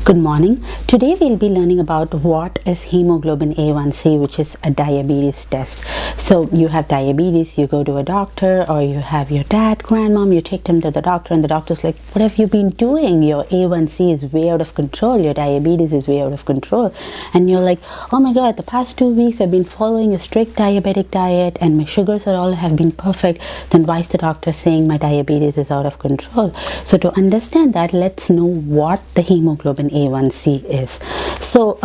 Good morning. Today we'll be learning about what is hemoglobin A1c, which is a diabetes test. So you have diabetes, you go to a doctor, or you have your dad, grandmom, you take them to the doctor, and the doctor's like, what have you been doing? Your A1c is way out of control, your diabetes is way out of control. And you're like, oh my god, the past 2 weeks I've been following a strict diabetic diet and my sugars are all have been perfect. Then why is the doctor saying my diabetes is out of control? So to understand that, let's know what the hemoglobin A1c is. So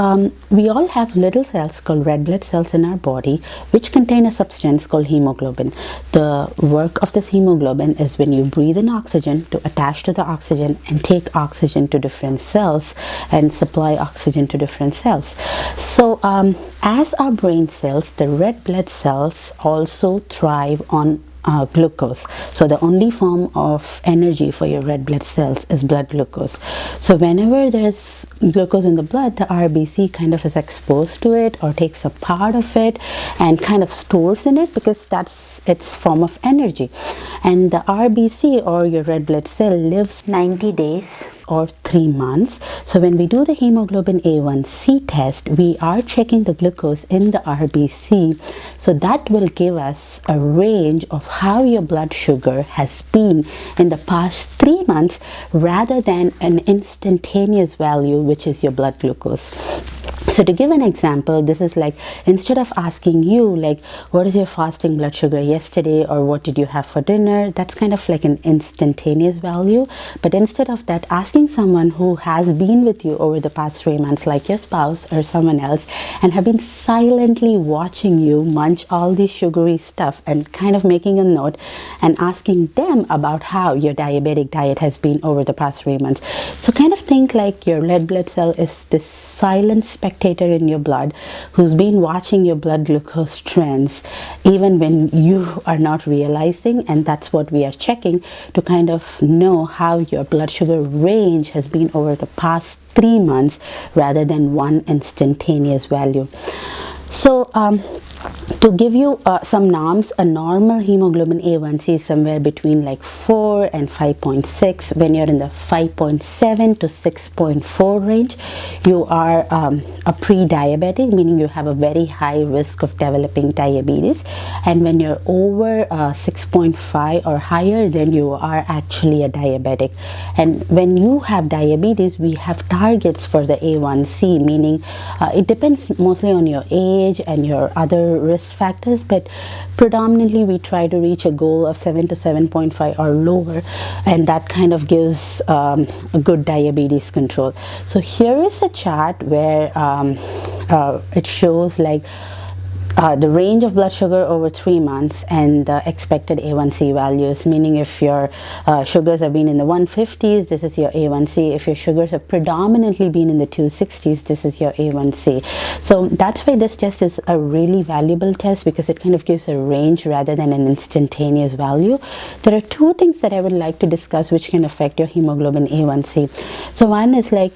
we all have little cells called red blood cells in our body which contain a substance called hemoglobin. The work of this hemoglobin is when you breathe in oxygen to attach to the oxygen and take oxygen to different cells and supply oxygen to different cells. So as our brain cells, the red blood cells also thrive on glucose. So the only form of energy for your red blood cells is blood glucose. So whenever there's glucose in the blood, the RBC kind of is exposed to it or takes a part of it and kind of stores in it because that's its form of energy. And the RBC, or your red blood cell, lives 90 days or 3 months. So when we do the hemoglobin A1c test, we are checking the glucose in the RBC. So that will give us a range of how your blood sugar has been in the past 3 months rather than an instantaneous value, which is your blood glucose. So to give an example, this is like, instead of asking you like, what is your fasting blood sugar yesterday, or what did you have for dinner, that's kind of like an instantaneous value. But instead of that, asking someone who has been with you over the past 3 months, like your spouse or someone else, and have been silently watching you munch all this sugary stuff and kind of making a note and asking them about how your diabetic diet has been over the past 3 months. So kind of think like your red blood cell is this silent spectator in your blood who's been watching your blood glucose trends even when you are not realizing, and that's what we are checking to kind of know how your blood sugar range has been over the past 3 months rather than one instantaneous value. So to give you some norms, a normal hemoglobin A1c is somewhere between like 4 and 5.6. When you're in the 5.7 to 6.4 range, you are a pre-diabetic, meaning you have a very high risk of developing diabetes. And when you're over 6.5 or higher, then you are actually a diabetic. And when you have diabetes, we have targets for the A1c, meaning it depends mostly on your age and your other risk factors, but predominantly we try to reach a goal of 7 to 7.5 or lower, and that kind of gives a good diabetes control. So here is a chart where it shows like the range of blood sugar over 3 months and the expected A1c values, meaning if your sugars have been in the 150s, this is your A1c. If your sugars have predominantly been in the 260s, this is your A1c. So that's why this test is a really valuable test, because it kind of gives a range rather than an instantaneous value. There are two things that I would like to discuss which can affect your hemoglobin A1c. So one is like,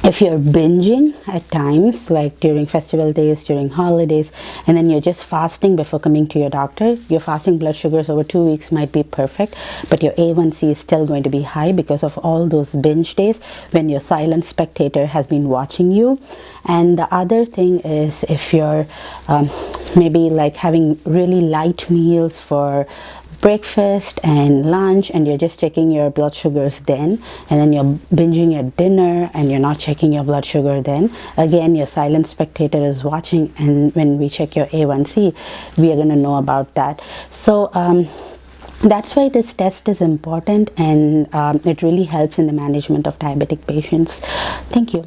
if you're binging at times, like during festival days, during holidays, and then you're just fasting before coming to your doctor, your fasting blood sugars over 2 weeks might be perfect, but your A1c is still going to be high because of all those binge days when your silent spectator has been watching you. And the other thing is, if you're maybe like having really light meals for breakfast and lunch, and you're just checking your blood sugars then, and then you're binging at dinner and you're not checking your blood sugar then, again your silent spectator is watching, and when we check your A1c, we are going to know about that. So that's why this test is important, and it really helps in the management of diabetic patients. Thank you.